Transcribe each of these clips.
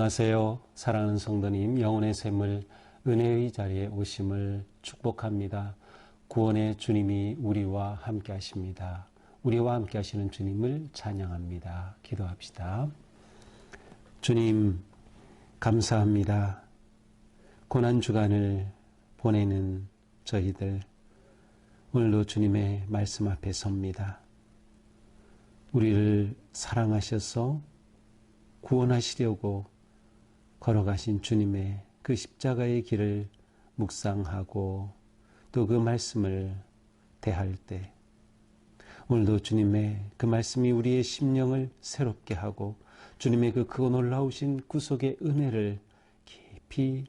안녕하세요. 사랑하는 성도님, 영혼의 샘을 은혜의 자리에 오심을 축복합니다. 구원의 주님이 우리와 함께 하십니다. 우리와 함께 하시는 주님을 찬양합니다. 기도합시다. 주님, 감사합니다. 고난주간을 보내는 저희들, 오늘도 주님의 말씀 앞에 섭니다. 우리를 사랑하셔서 구원하시려고 걸어가신 주님의 그 십자가의 길을 묵상하고 또 그 말씀을 대할 때 오늘도 주님의 그 말씀이 우리의 심령을 새롭게 하고 주님의 그 크고 놀라우신 구속의 은혜를 깊이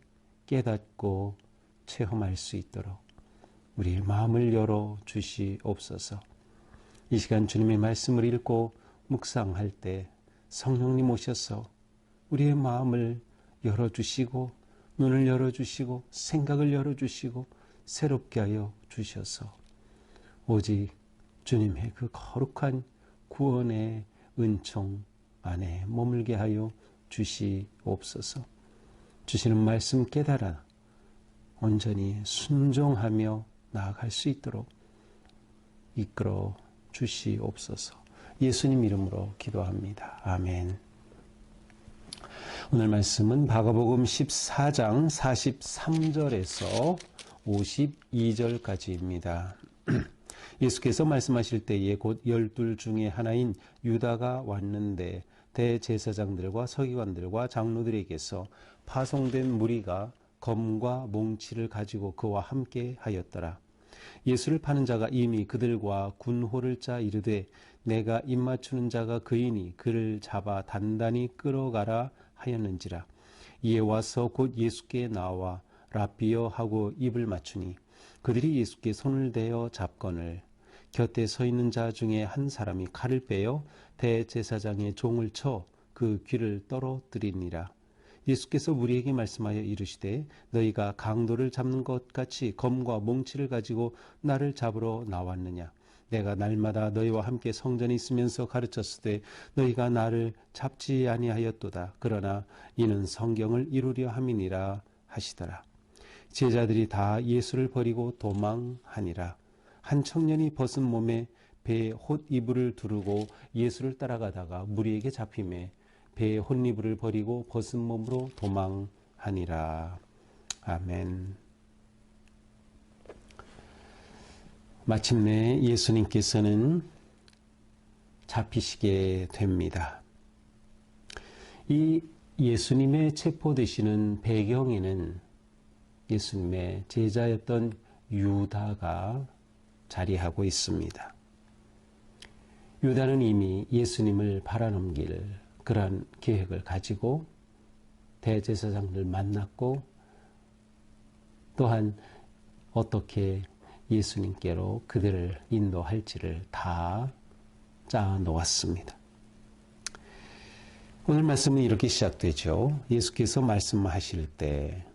깨닫고 체험할 수 있도록 우리의 마음을 열어 주시옵소서. 이 시간 주님의 말씀을 읽고 묵상할 때 성령님 오셔서 우리의 마음을 열어주시고 눈을 열어주시고 생각을 열어주시고 새롭게 하여 주셔서 오직 주님의 그 거룩한 구원의 은총 안에 머물게 하여 주시옵소서. 주시는 말씀 깨달아 온전히 순종하며 나아갈 수 있도록 이끌어 주시옵소서. 예수님 이름으로 기도합니다. 아멘. 오늘 말씀은 마가복음 14장 43절에서 52절까지입니다. 예수께서 말씀하실 때에 곧 12 중에 하나인 유다가 왔는데 대제사장들과 서기관들과 장로들에게서 파송된 무리가 검과 몽치를 가지고 그와 함께 하였더라. 예수를 파는 자가 이미 그들과 군호를 짜 이르되 내가 입맞추는 자가 그이니 그를 잡아 단단히 끌어가라 하였는지라. 이에 와서 곧 예수께 나와 라삐여 하고 입을 맞추니 그들이 예수께 손을 대어 잡거늘 곁에 서 있는 자 중에 한 사람이 칼을 빼어 대제사장의 종을 쳐 그 귀를 떨어뜨리니라. 예수께서 무리에게 말씀하여 이르시되 너희가 강도를 잡는 것 같이 검과 몽치를 가지고 나를 잡으러 나왔느냐. 내가 날마다 너희와 함께 성전에 있으면서 가르쳤을 때 너희가 나를 잡지 아니하였도다. 그러나 이는 성경을 이루려 함이니라 하시더라. 제자들이 다 예수를 버리고 도망하니라. 한 청년이 벗은 몸에 배에 홑이불을 두르고 예수를 따라가다가 무리에게 잡힘에 배의 홑이불을 버리고 벗은 몸으로 도망하니라. 아멘. 마침내 예수님께서는 잡히시게 됩니다. 이 예수님의 체포되시는 배경에는 예수님의 제자였던 유다가 자리하고 있습니다. 유다는 이미 예수님을 팔아넘길 그런 계획을 가지고 대제사장들 만났고 또한 어떻게 예수님께로 그들을 인도할지를 다 짜놓았습니다. 오늘 말씀은 이렇게 시작되죠. 예수께서 말씀하실 때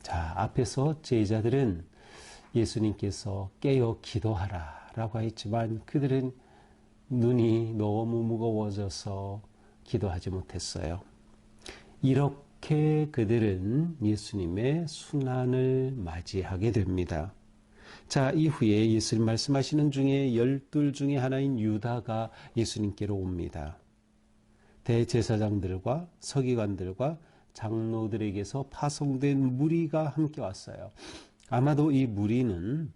앞에서 제자들은 예수님께서 깨어 기도하라 라고 했지만 그들은 눈이 너무 무거워져서 기도하지 못했어요. 이렇게 그들은 예수님의 순환을 맞이하게 됩니다. 이후에 예수님 말씀하시는 중에 12 중에 하나인 유다가 예수님께로 옵니다. 대제사장들과 서기관들과 장로들에게서 파송된 무리가 함께 왔어요. 아마도 이 무리는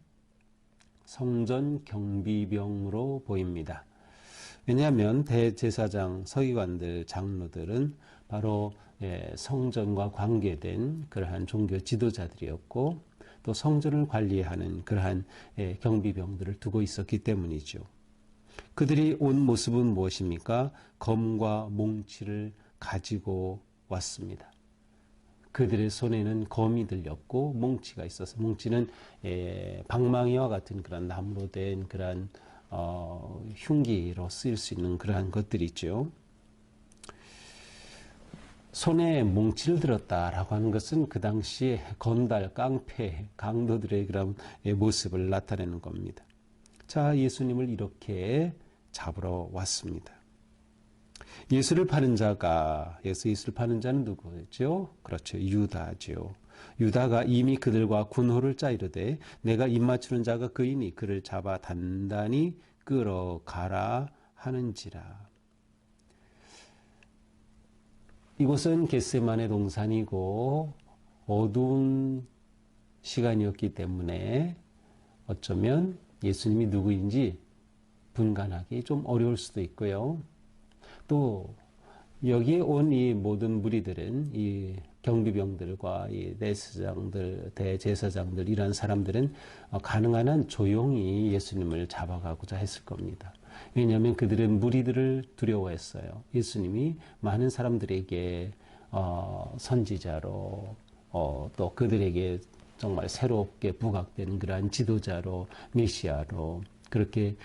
성전 경비병으로 보입니다. 왜냐하면 대제사장, 서기관들, 장로들은 바로 성전과 관계된 그러한 종교 지도자들이었고 또 성전을 관리하는 그러한 경비병들을 두고 있었기 때문이죠. 그들이 온 모습은 무엇입니까? 검과 몽치를 가지고 왔습니다. 그들의 손에는 검이 들렸고 몽치가 있어서 몽치는 방망이와 같은 그런 나무로 된 그런 흉기로 쓰일 수 있는 그러한 것들이죠. 손에 몽치를 들었다라고 하는 것은 그 당시에 건달, 깡패, 강도들의 그런 모습을 나타내는 겁니다. 예수님을 이렇게 잡으러 왔습니다. 예수를 파는 자가, 예수를 파는 자는 누구죠? 그렇죠. 유다죠. 유다가 이미 그들과 군호를 짜이르되 내가 입맞추는 자가 그이니 그를 잡아 단단히 끌어가라 하는지라. 이곳은 겟세마네 동산이고 어두운 시간이었기 때문에 어쩌면 예수님이 누구인지 분간하기 좀 어려울 수도 있고요. 또 여기에 온 이 모든 무리들은 이 경비병들과 이 대제사장들, 대제사장들 이런 사람들은 가능한 한 조용히 예수님을 잡아가고자 했을 겁니다. 왜냐하면 그들은 무리들을 두려워했어요. 예수님이 많은 사람들에게 선지자로 또 그들에게 정말 새롭게 부각되는 그러한 지도자로 메시아로 그렇게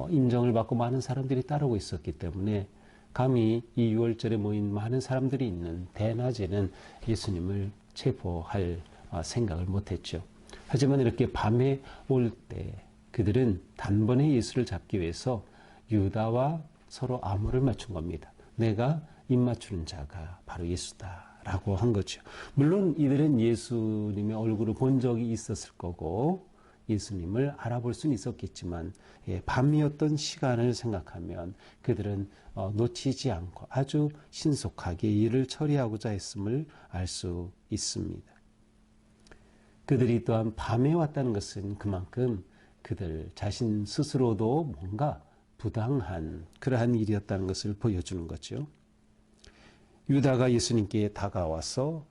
인정을 받고 많은 사람들이 따르고 있었기 때문에 감히 이 유월절에 모인 많은 사람들이 있는 대낮에는 예수님을 체포할 생각을 못했죠. 하지만 이렇게 밤에 올 때 그들은 단번에 예수를 잡기 위해서 유다와 서로 암호를 맞춘 겁니다. 내가 입맞추는 자가 바로 예수다라고 한 거죠. 물론 이들은 예수님의 얼굴을 본 적이 있었을 거고 예수님을 알아볼 수는 있었겠지만 밤이었던 시간을 생각하면 그들은 놓치지 않고 아주 신속하게 일을 처리하고자 했음을 알 수 있습니다. 그들이 또한 밤에 왔다는 것은 그만큼 그들 자신 스스로도 뭔가 부당한 그러한 일이었다는 것을 보여주는 거죠. 유다가 예수님께 다가와서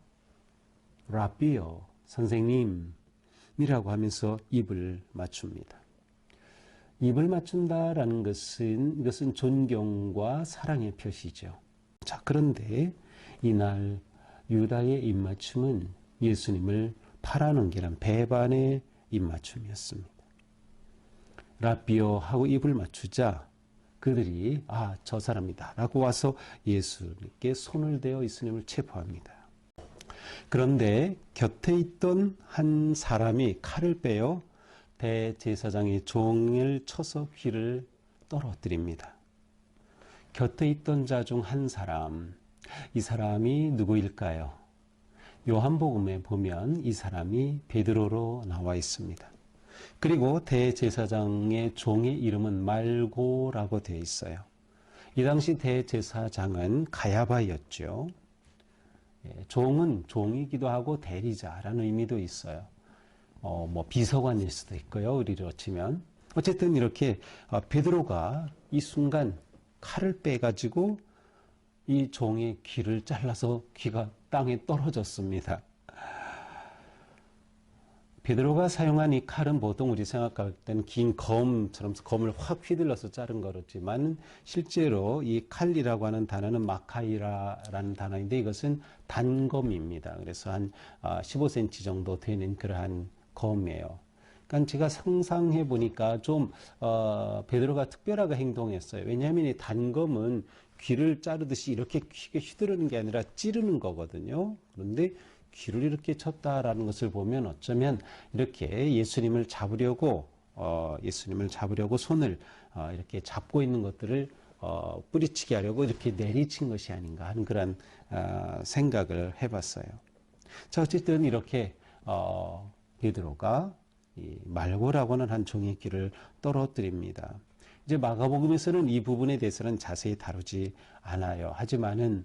라비요, 선생님이라고 하면서 입을 맞춥니다. 입을 맞춘다라는 것은 이것은 존경과 사랑의 표시죠. 자, 그런데 이날 유다의 입맞춤은 예수님을 팔아넘기는 배반의 입맞춤이었습니다. 라비오 하고 입을 맞추자 그들이 저 사람이다 라고 와서 예수님께 손을 대어 예수님을 체포합니다. 그런데 곁에 있던 한 사람이 칼을 빼어 대제사장의 종을 쳐서 귀를 떨어뜨립니다. 곁에 있던 자 중 한 사람, 이 사람이 누구일까요? 요한복음에 보면 이 사람이 베드로로 나와 있습니다. 그리고 대제사장의 종의 이름은 말고라고 되어 있어요. 이 당시 대제사장은 가야바였죠. 종은 종이기도 하고 대리자라는 의미도 있어요. 비서관일 수도 있고요. 우리로 치면. 어쨌든 이렇게 베드로가 이 순간 칼을 빼가지고 이 종의 귀를 잘라서 귀가 땅에 떨어졌습니다. 베드로가 사용한 이 칼은 보통 우리 생각할 때는 긴 검처럼 검을 확 휘둘러서 자른 거였지만 실제로 이 칼이라고 하는 단어는 마카이라라는 단어인데 이것은 단검입니다. 그래서 한 15cm 정도 되는 그러한 검이에요. 그러니까 제가 상상해 보니까 좀 베드로가 특별하게 행동했어요. 왜냐하면 이 단검은 귀를 자르듯이 이렇게 귀게 휘두르는 게 아니라 찌르는 거거든요. 그런데 귀를 이렇게 쳤다라는 것을 보면 어쩌면 이렇게 예수님을 잡으려고 손을 이렇게 잡고 있는 것들을 뿌리치게 하려고 이렇게 내리친 것이 아닌가 하는 그런 생각을 해봤어요. 자, 어쨌든 이렇게 베드로가 이 말고라고 하는 한 종의 귀를 떨어뜨립니다. 이제 마가복음에서는 이 부분에 대해서는 자세히 다루지 않아요. 하지만은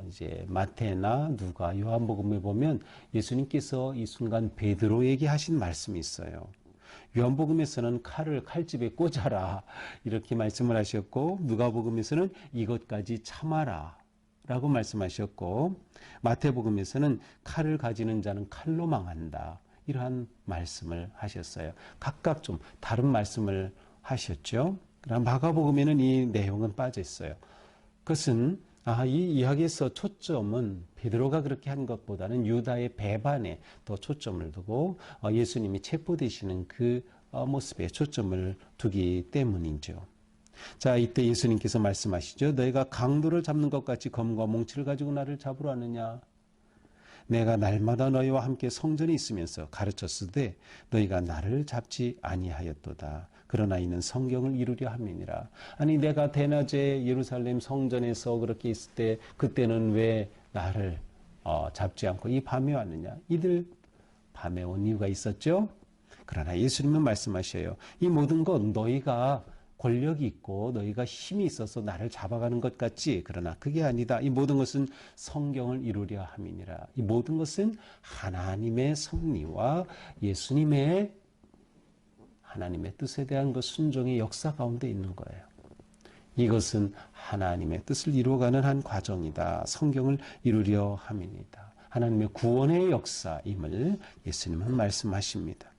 이제 마태나 누가 요한복음에 보면 예수님께서 이 순간 베드로에게 하신 말씀이 있어요. 요한복음에서는 칼을 칼집에 꽂아라 이렇게 말씀을 하셨고 누가복음에서는 이것까지 참아라 라고 말씀하셨고 마태복음에서는 칼을 가지는 자는 칼로 망한다 이러한 말씀을 하셨어요. 각각 좀 다른 말씀을 하셨죠. 그럼 마가복음에는 이 내용은 빠져 있어요. 그것은 이 이야기에서 초점은 베드로가 그렇게 한 것보다는 유다의 배반에 더 초점을 두고 예수님이 체포되시는 그 모습에 초점을 두기 때문이죠. 자, 이때 예수님께서 말씀하시죠. 너희가 강도를 잡는 것 같이 검과 몽치를 가지고 나를 잡으러 하느냐. 내가 날마다 너희와 함께 성전에 있으면서 가르쳤으되 너희가 나를 잡지 아니하였도다. 그러나 이는 성경을 이루려 함이니라. 아니 내가 대낮에 예루살렘 성전에서 그렇게 있을 때 그때는 왜 나를 잡지 않고 이 밤에 왔느냐? 이들 밤에 온 이유가 있었죠. 그러나 예수님은 말씀하셔요. 이 모든 것 너희가 권력이 있고 너희가 힘이 있어서 나를 잡아가는 것 같지? 그러나 그게 아니다. 이 모든 것은 성경을 이루려 함이니라. 이 모든 것은 하나님의 섭리와 예수님의 하나님의 뜻에 대한 그 순종의 역사 가운데 있는 거예요. 이것은 하나님의 뜻을 이루어가는 한 과정이다. 성경을 이루려 함이니다. 하나님의 구원의 역사임을 예수님은 말씀하십니다.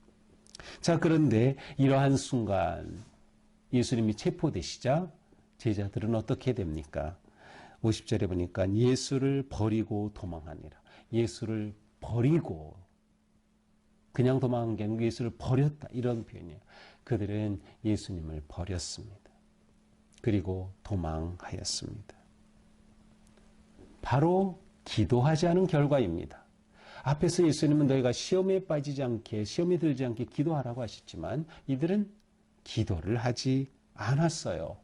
자, 그런데 이러한 순간 예수님이 체포되시자 제자들은 어떻게 됩니까? 50절에 보니까 예수를 버리고 도망하니라. 예수를 버리고 그냥 도망한 게 아니고 예수를 버렸다. 이런 표현이에요. 그들은 예수님을 버렸습니다. 그리고 도망하였습니다. 바로 기도하지 않은 결과입니다. 앞에서 예수님은 너희가 시험에 빠지지 않게, 시험에 들지 않게 기도하라고 하셨지만 이들은 기도를 하지 않았어요.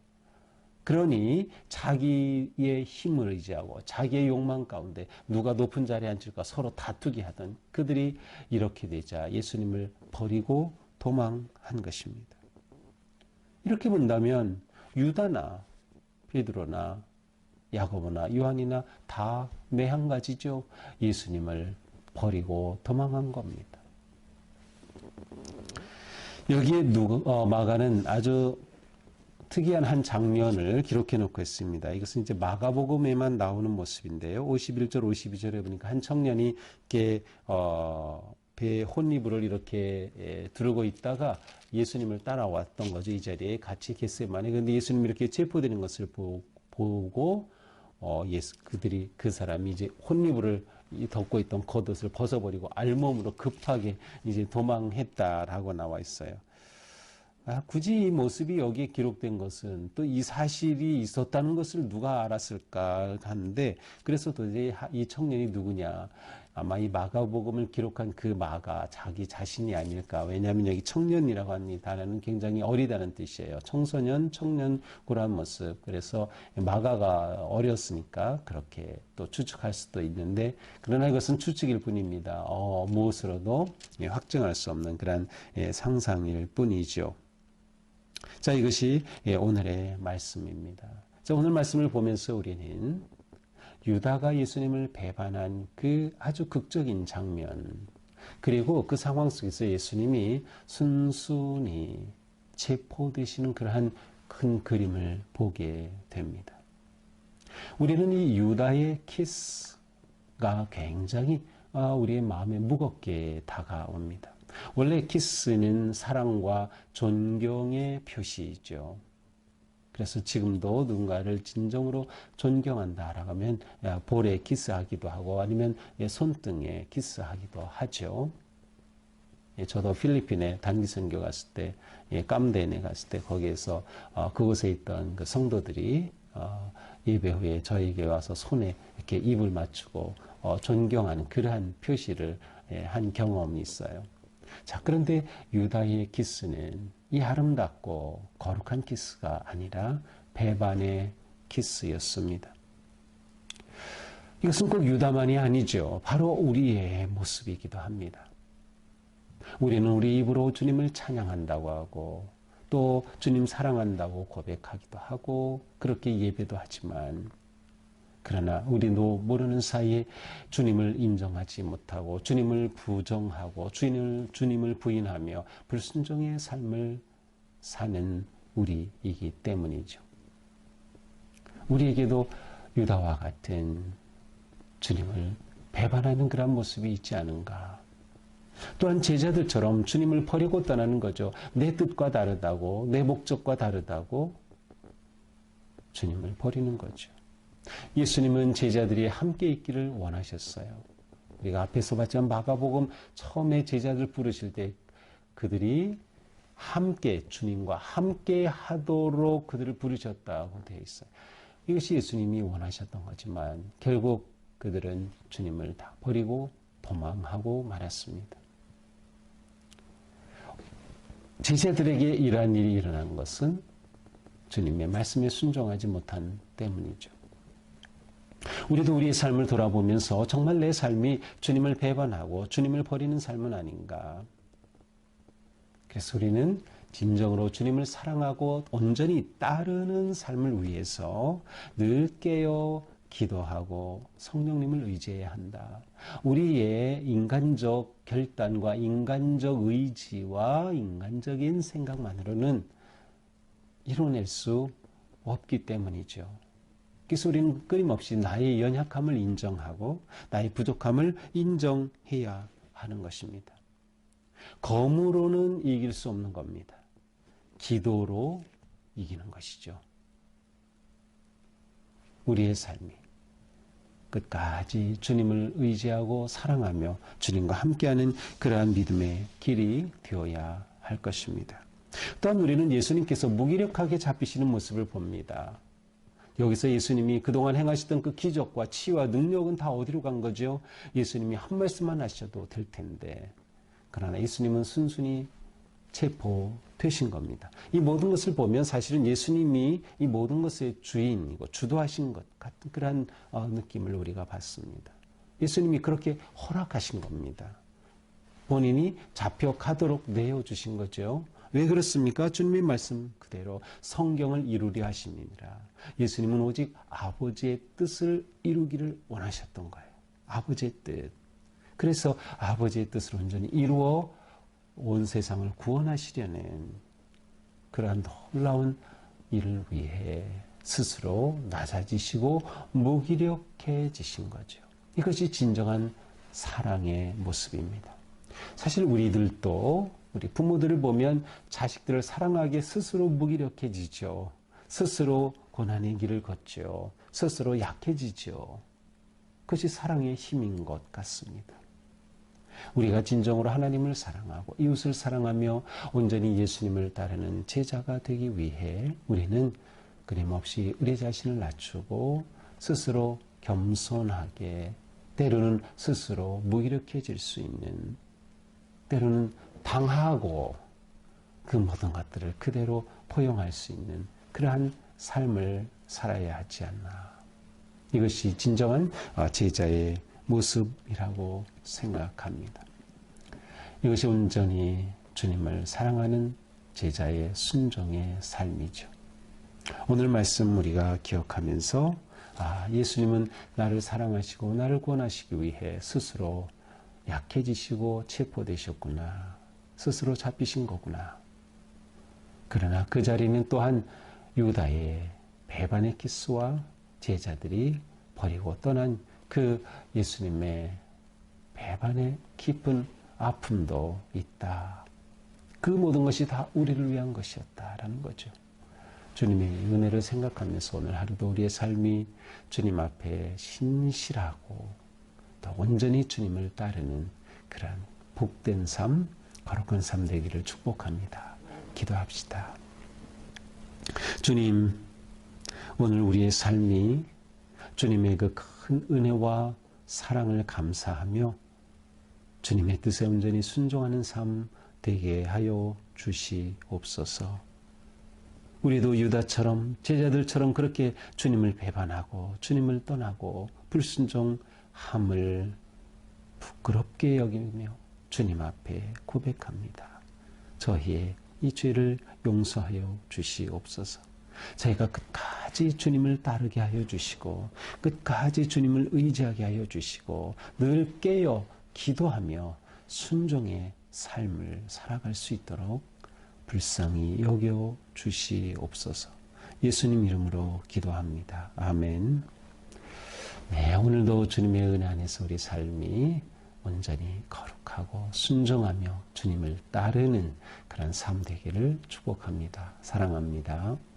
그러니 자기의 힘을 의지하고 자기의 욕망 가운데 누가 높은 자리에 앉을까 서로 다투게 하던 그들이 이렇게 되자 예수님을 버리고 도망한 것입니다. 이렇게 본다면 유다나 베드로나 야고보나 요한이나 다 매한가지죠. 예수님을 버리고 도망한 겁니다. 여기에 마가는 아주 특이한 한 장면을 기록해 놓고 있습니다. 이것은 이제 마가복음에만 나오는 모습인데요. 51절, 52절에 보니까 한 청년이 이렇게 배에 혼이불을 이렇게 두르고 있다가 예수님을 따라왔던 거죠. 이 자리에 같이 겟세마네. 그런데 예수님이 이렇게 체포되는 것을 보고 그 사람이 이제 혼이불을 덮고 있던 겉옷을 벗어버리고 알몸으로 급하게 이제 도망했다라고 나와 있어요. 굳이 이 모습이 여기에 기록된 것은 또 이 사실이 있었다는 것을 누가 알았을까 하는데, 그래서 도대체 이 청년이 누구냐? 아마 이 마가복음을 기록한 그 마가 자기 자신이 아닐까. 왜냐하면 여기 청년이라고 하는 이 단어는 굉장히 어리다는 뜻이에요. 청소년, 청년 그런 모습. 그래서 마가가 어렸으니까 그렇게 또 추측할 수도 있는데, 그러나 이것은 추측일 뿐입니다. 무엇으로도 확정할 수 없는 그런 상상일 뿐이죠. 자, 이것이 오늘의 말씀입니다. 자, 오늘 말씀을 보면서 우리는 유다가 예수님을 배반한 그 아주 극적인 장면, 그리고 그 상황 속에서 예수님이 순순히 체포되시는 그러한 큰 그림을 보게 됩니다. 우리는 이 유다의 키스가 굉장히 우리의 마음에 무겁게 다가옵니다. 원래 키스는 사랑과 존경의 표시이죠. 그래서 지금도 누군가를 진정으로 존경한다라고 하면 볼에 키스하기도 하고 아니면 손등에 키스하기도 하죠. 저도 필리핀에 단기 선교 갔을 때, 깜데네 갔을 때 거기에서 그곳에 있던 그 성도들이 예배 후에 저에게 와서 손에 이렇게 입을 맞추고 존경하는 그러한 표시를 한 경험이 있어요. 자, 그런데 유다의 키스는 이 아름답고 거룩한 키스가 아니라 배반의 키스였습니다. 이것은 꼭 유다만이 아니죠. 바로 우리의 모습이기도 합니다. 우리는 우리 입으로 주님을 찬양한다고 하고 또 주님 사랑한다고 고백하기도 하고 그렇게 예배도 하지만, 그러나 우리도 모르는 사이에 주님을 인정하지 못하고 주님을 부정하고 주님을 부인하며 불순종의 삶을 사는 우리이기 때문이죠. 우리에게도 유다와 같은 주님을 배반하는 그런 모습이 있지 않은가. 또한 제자들처럼 주님을 버리고 떠나는 거죠. 내 뜻과 다르다고, 내 목적과 다르다고 주님을 버리는 거죠. 예수님은 제자들이 함께 있기를 원하셨어요. 우리가 앞에서 봤지만 마가복음 처음에 제자들 부르실 때 그들이 함께 주님과 함께 하도록 그들을 부르셨다고 되어 있어요. 이것이 예수님이 원하셨던 거지만 결국 그들은 주님을 다 버리고 도망하고 말았습니다. 제자들에게 이러한 일이 일어난 것은 주님의 말씀에 순종하지 못한 때문이죠. 우리도 우리의 삶을 돌아보면서 정말 내 삶이 주님을 배반하고 주님을 버리는 삶은 아닌가. 그래서 우리는 진정으로 주님을 사랑하고 온전히 따르는 삶을 위해서 늘 깨어 기도하고 성령님을 의지해야 한다. 우리의 인간적 결단과 인간적 의지와 인간적인 생각만으로는 이뤄낼 수 없기 때문이죠. 그래서 우리는 끊임없이 나의 연약함을 인정하고 나의 부족함을 인정해야 하는 것입니다. 검으로는 이길 수 없는 겁니다. 기도로 이기는 것이죠. 우리의 삶이 끝까지 주님을 의지하고 사랑하며 주님과 함께하는 그러한 믿음의 길이 되어야 할 것입니다. 또한 우리는 예수님께서 무기력하게 잡히시는 모습을 봅니다. 여기서 예수님이 그동안 행하시던 그 기적과 치유와 능력은 다 어디로 간 거죠? 예수님이 한 말씀만 하셔도 될 텐데, 그러나 예수님은 순순히 체포되신 겁니다. 이 모든 것을 보면 사실은 예수님이 이 모든 것의 주인이고 주도하신 것 같은 그런 느낌을 우리가 받습니다. 예수님이 그렇게 허락하신 겁니다. 본인이 잡혀가도록 내어주신 거죠. 왜 그렇습니까? 주님의 말씀 그대로 성경을 이루려 하심이니라. 예수님은 오직 아버지의 뜻을 이루기를 원하셨던 거예요. 아버지의 뜻. 그래서 아버지의 뜻을 온전히 이루어 온 세상을 구원하시려는 그러한 놀라운 일을 위해 스스로 낮아지시고 무기력해지신 거죠. 이것이 진정한 사랑의 모습입니다. 사실 우리들도 우리 부모들을 보면 자식들을 사랑하기에 스스로 무기력해지죠. 스스로 고난의 길을 걷죠. 스스로 약해지죠. 그것이 사랑의 힘인 것 같습니다. 우리가 진정으로 하나님을 사랑하고 이웃을 사랑하며 온전히 예수님을 따르는 제자가 되기 위해 우리는 끊임없이 우리 자신을 낮추고 스스로 겸손하게, 때로는 스스로 무기력해질 수 있는, 때로는 당하고 그 모든 것들을 그대로 포용할 수 있는 그러한 삶을 살아야 하지 않나. 이것이 진정한 제자의 모습이라고 생각합니다. 이것이 온전히 주님을 사랑하는 제자의 순종의 삶이죠. 오늘 말씀 우리가 기억하면서 예수님은 나를 사랑하시고 나를 구원하시기 위해 스스로 약해지시고 체포되셨구나. 스스로 잡히신 거구나. 그러나 그 자리는 또한 유다의 배반의 키스와 제자들이 버리고 떠난 그 예수님의 배반의 깊은 아픔도 있다. 그 모든 것이 다 우리를 위한 것이었다라는 거죠. 주님의 은혜를 생각하면서 오늘 하루도 우리의 삶이 주님 앞에 신실하고 더 온전히 주님을 따르는 그런 복된 삶, 거룩한 삶 되기를 축복합니다. 기도합시다. 주님, 오늘 우리의 삶이 주님의 그 큰 은혜와 사랑을 감사하며 주님의 뜻에 온전히 순종하는 삶 되게 하여 주시옵소서. 우리도 유다처럼 제자들처럼 그렇게 주님을 배반하고 주님을 떠나고 불순종함을 부끄럽게 여기며 주님 앞에 고백합니다. 저희의 이 죄를 용서하여 주시옵소서. 저희가 끝까지 주님을 따르게 하여 주시고 끝까지 주님을 의지하게 하여 주시고 늘 깨어 기도하며 순종의 삶을 살아갈 수 있도록 불쌍히 여겨 주시옵소서. 예수님 이름으로 기도합니다. 아멘. 네, 오늘도 주님의 은혜 안에서 우리 삶이 온전히 거룩하고 순종하며 주님을 따르는 그런 삶 되기를 축복합니다. 사랑합니다.